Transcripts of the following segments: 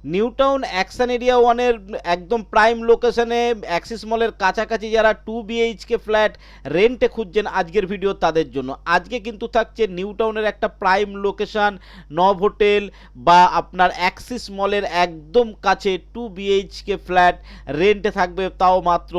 New town action area ওয়ানের একদম prime লোকেশনে অ্যাক্সিস মলের কাছাকাছি যারা 2 BHK ফ্ল্যাট রেন্টে খুঁজছেন আজকের ভিডিও তাদের জন্য। আজকে কিন্তু থাকছে নিউ টাউনের একটা প্রাইম লোকেশন নব হোটেল বা আপনার অ্যাক্সিস মলের একদম কাছে 2 BHK ফ্ল্যাট রেন্টে থাকবে, তাও মাত্র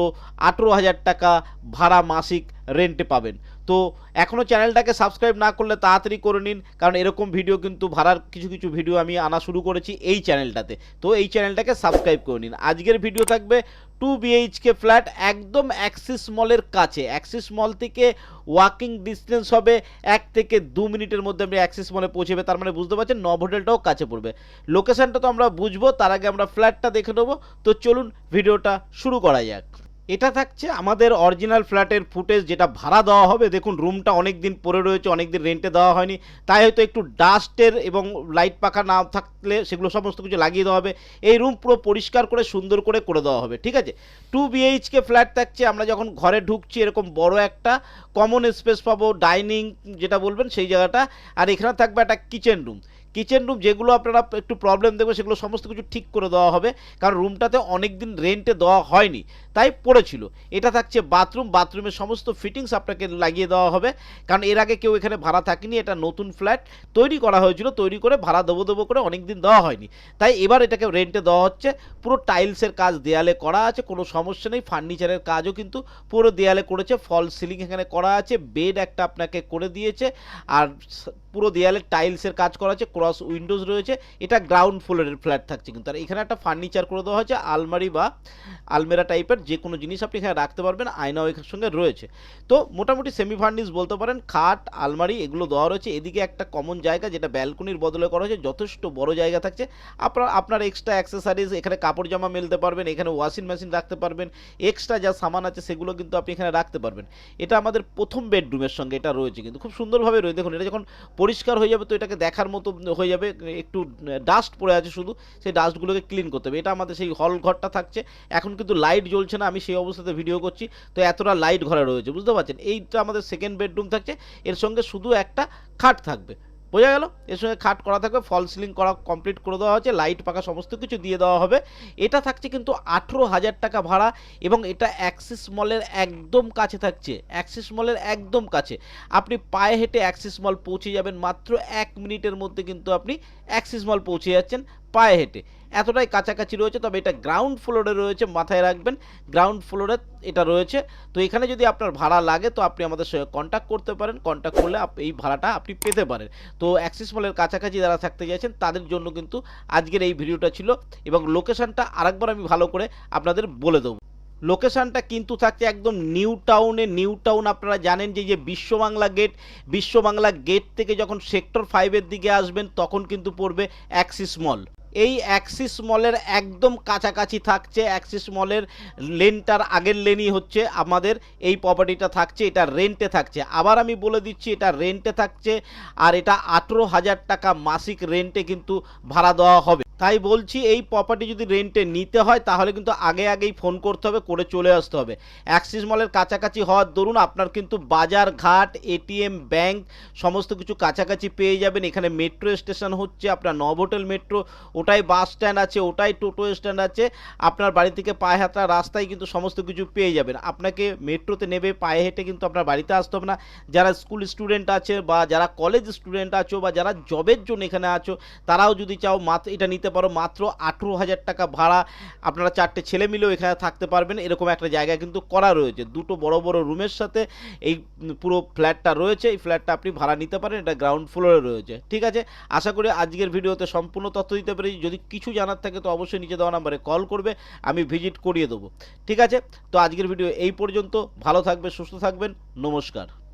18,000 টাকা ভাড়া মাসিক রেন্টে পাবেন। তো এখনও চ্যানেলটাকে সাবস্ক্রাইব না করলে তাড়াতাড়ি করে নিন, কারণ এরকম ভিডিও কিন্তু ভাড়ার কিছু কিছু ভিডিও আমি আনা শুরু করেছি এই চ্যানেলটাতে। তো এই চ্যানেলটাকে সাবস্ক্রাইব করে নিন। আজকের ভিডিও থাকবে 2 BHK ফ্ল্যাট একদম অ্যাক্সিস মলের কাছে। অ্যাক্সিস মল থেকে ওয়াকিং ডিস্টেন্স হবে 1 থেকে 2 মিনিটের মধ্যে আপনি অ্যাক্সিস মলে পৌঁছে যাবে। তার মানে বুঝতে পারছেন নব হোটেলটাও কাছে পড়বে। লোকেশনটা তো আমরা বুঝবো, তার আগে আমরা ফ্ল্যাটটা দেখে নেবো। তো চলুন ভিডিওটা শুরু করা যাক। এটা থাকছে আমাদের অরিজিনাল ফ্ল্যাটের ফুটেজ, যেটা ভাড়া দেওয়া হবে। দেখুন রুমটা অনেক দিন পরে রয়েছে, অনেক দিন রেন্টে দেওয়া হয়নি, তাই হয়তো একটু ডাস্টের এবং লাইট পাখা না থাকলে সেগুলো সমস্ত কিছু লাগিয়ে দেওয়া হবে। এই রুম পুরো পরিষ্কার করে সুন্দর করে করে দেওয়া হবে, ঠিক আছে। 2 BHK ফ্ল্যাট থাকছে। আমরা যখন ঘরে ঢুকছি এরকম বড় একটা কমন স্পেস পাবো, ডাইনিং যেটা বলবেন সেই জায়গাটা। আর এখানে থাকবে একটা কিচেন রুম। কিচেন রুম যেগুলো আপনারা একটু প্রবলেম দেখবে সেগুলো সমস্ত কিছু ঠিক করে দেওয়া হবে, কারণ রুমটাতে অনেক দিন রেন্টে দেওয়া হয়নি তাই পড়েছিল। এটা থাকছে বাথরুম। বাথরুমের সমস্ত ফিটিংস আপনাকে লাগিয়ে দেওয়া হবে, কারণ এর আগে কেউ এখানে ভাড়া থাকেনি। এটা নতুন ফ্ল্যাট তৈরি করা হয়েছিল, তৈরি করে ভাড়া দেবো করে অনেক দিন দেওয়া হয়নি, তাই এবার এটাকে রেন্টে দেওয়া হচ্ছে। পুরো টাইলসের কাজ দেয়ালে করা আছে, কোনো সমস্যা নেই। ফার্নিচারের কাজও কিন্তু পুরো দেয়ালে করেছে, ফল সিলিং এখানে করা আছে, বেড একটা আপনাকে করে দিয়েছে, আর পুরো দেয়ালে টাইলসের কাজ করা আছে, ক্রস উইন্ডোজ রয়েছে। এটা গ্রাউন্ড ফ্লোরের ফ্ল্যাট থাকছে কিন্তু। আর এখানে একটা ফার্নিচার করে দেওয়া হয়েছে, আলমারি বা আলমেরা টাইপের যে কোনো জিনিস আপনি এখানে রাখতে পারবেন। আয়নাও এর সঙ্গে রয়েছে। তো মোটামুটি সেমি ফার্নিশ বলতে পারেন। খাট, আলমারি এগুলো দেওয়া রয়েছে। এদিকে একটা কমন জায়গা যেটা ব্যালকনির বদলে করা হয়েছে, যথেষ্ট বড় জায়গা থাকছে। আপনার এক্সট্রা অ্যাক্সেসারিজ, এখানে কাপড় জামা মেলতে পারবেন, এখানে ওয়াশিং মেশিন রাখতে পারবেন, এক্সট্রা যা সামান আছে সেগুলো কিন্তু আপনি এখানে রাখতে পারবেন। এটা আমাদের প্রথম বেডরুমের সঙ্গে এটা রয়েছে, কিন্তু খুব সুন্দরভাবে রয়েছে। দেখুন এটা যখন পরিষ্কার হয়ে যাবে তো এটাকে দেখার মতো হয়ে যাবে। একটু ডাস্ট পড়ে আছে শুধু, সেই ডাস্টগুলোকে ক্লিন করতে হবে। এটা আমাদের সেই হল ঘরটা থাকছে। এখন কিন্তু লাইট জ্বলছে না, আমি সেই অবস্থাতে ভিডিও করছি, তো এতটা লাইট ঘরে রয়েছে, বুঝতে পারছেন। এইটা আমাদের সেকেন্ড বেডরুম থাকছে। এর সঙ্গে শুধু একটা খাট থাকবে, বোঝা গেল। এর সঙ্গে খাট করা থাকবে, ফল সিলিং করা কমপ্লিট করে দেওয়া হচ্ছে, লাইট পাখা সমস্ত কিছু দিয়ে দেওয়া হবে। এটা থাকছে কিন্তু 18,000 টাকা ভাড়া, এবং এটা অ্যাক্সিস মলের একদম কাছে থাকছে। অ্যাক্সিস মলের একদম কাছে, আপনি পায়ে হেঁটে অ্যাক্সিস মল পৌঁছে যাবেন মাত্র 1 মিনিটের মধ্যে। কিন্তু আপনি অ্যাক্সিস মল পৌঁছে যাচ্ছেন পায়ে হেঁটে, এতটাই কাছাকাছি রয়েছে। তবে এটা গ্রাউন্ড ফ্লোরে রয়েছে, মাথায় রাখবেন গ্রাউন্ড ফ্লোরে এটা রয়েছে। তো এখানে যদি আপনার ভাড়া লাগে তো আপনি আমাদের সঙ্গে কন্ট্যাক্ট করতে পারেন, কন্ট্যাক্ট করলে এই ভাড়াটা আপনি পেতে পারেন। তো অ্যাক্সিস মলের কাছাকাছি যারা থাকতে চাইছেন তাদের জন্য কিন্তু আজকের এই ভিডিওটা ছিল। এবং লোকেশনটা আরেকবার আমি ভালো করে আপনাদের বলে দেবো। লোকেশনটা কিন্তু থাকছে একদম নিউ টাউনে। নিউ টাউন আপনারা জানেন যে বিশ্ববাংলা গেট, বিশ্ববাংলা গেট থেকে যখন সেক্টর 5-এর দিকে আসবেন তখন কিন্তু পড়বে অ্যাক্সিস মল। এই অ্যাক্সিস মলের একদম কাছাকাছি থাকছে। অ্যাক্সিস মলের লেনটার আগের লেনই হচ্ছে আমাদের এই প্রপার্টিটা থাকছে। এটা রেন্টে থাকছে, আবার আমি বলে দিচ্ছি এটা রেন্টে থাকছে। আর এটা 18,000 টাকা মাসিক রেন্টে কিন্তু ভাড়া দেওয়া হবে। তাই বলছি এই প্রপার্টি যদি রেন্টে নিতে হয় তাহলে কিন্তু আগেই ফোন করতে হবে, করে চলে আসতে হবে। অ্যাক্সিস মলের কাছাকাছি হওয়ার দরুন আপনার কিন্তু বাজার ঘাট, এটিএম, ব্যাংক সমস্ত কিছু কাছাকাছি পেয়ে যাবেন। এখানে মেট্রো স্টেশন হচ্ছে আপনার নব হোটেল মেট্রো, ওটাই বাস স্ট্যান্ড আছে, ওটাই টোটো স্ট্যান্ড আছে। আপনার বাড়ি থেকে পায়ে হাঁটা রাস্তায় কিন্তু সমস্ত কিছু পেয়ে যাবেন। আপনাকে মেট্রোতে নেবে, পায়ে হেঁটে কিন্তু আপনার বাড়িতে আসতে হবে না। যারা স্কুল স্টুডেন্ট আছে বা যারা কলেজ স্টুডেন্ট আছো বা যারা জবের জন্য এখানে আছো তারাও যদি চাও মাত্র এটা নিতে পারো। মাত্র 18,000 টাকা ভাড়া, আপনারা 4টে ছেলে মিলেও এখানে থাকতে পারবেন। এরকম একটা জায়গা কিন্তু করা রয়েছে, দুটো বড় বড় রুমের সাথে এই পুরো ফ্ল্যাটটা রয়েছে। এই ফ্ল্যাটটা আপনি ভাড়া নিতে পারেন, এটা গ্রাউন্ড ফ্লোরে রয়েছে, ঠিক আছে। আশা করি আজকের ভিডিওতে সম্পূর্ণ তথ্য দিতে পেরেছি। যদি কিছু জানার থাকে তো অবশ্যই নিচে দেওয়া নাম্বারে কল করবে, আমি ভিজিট করিয়ে দেবো, ঠিক আছে। তো আজকের ভিডিও এই পর্যন্ত। ভালো থাকবে, সুস্থ থাকবেন, নমস্কার।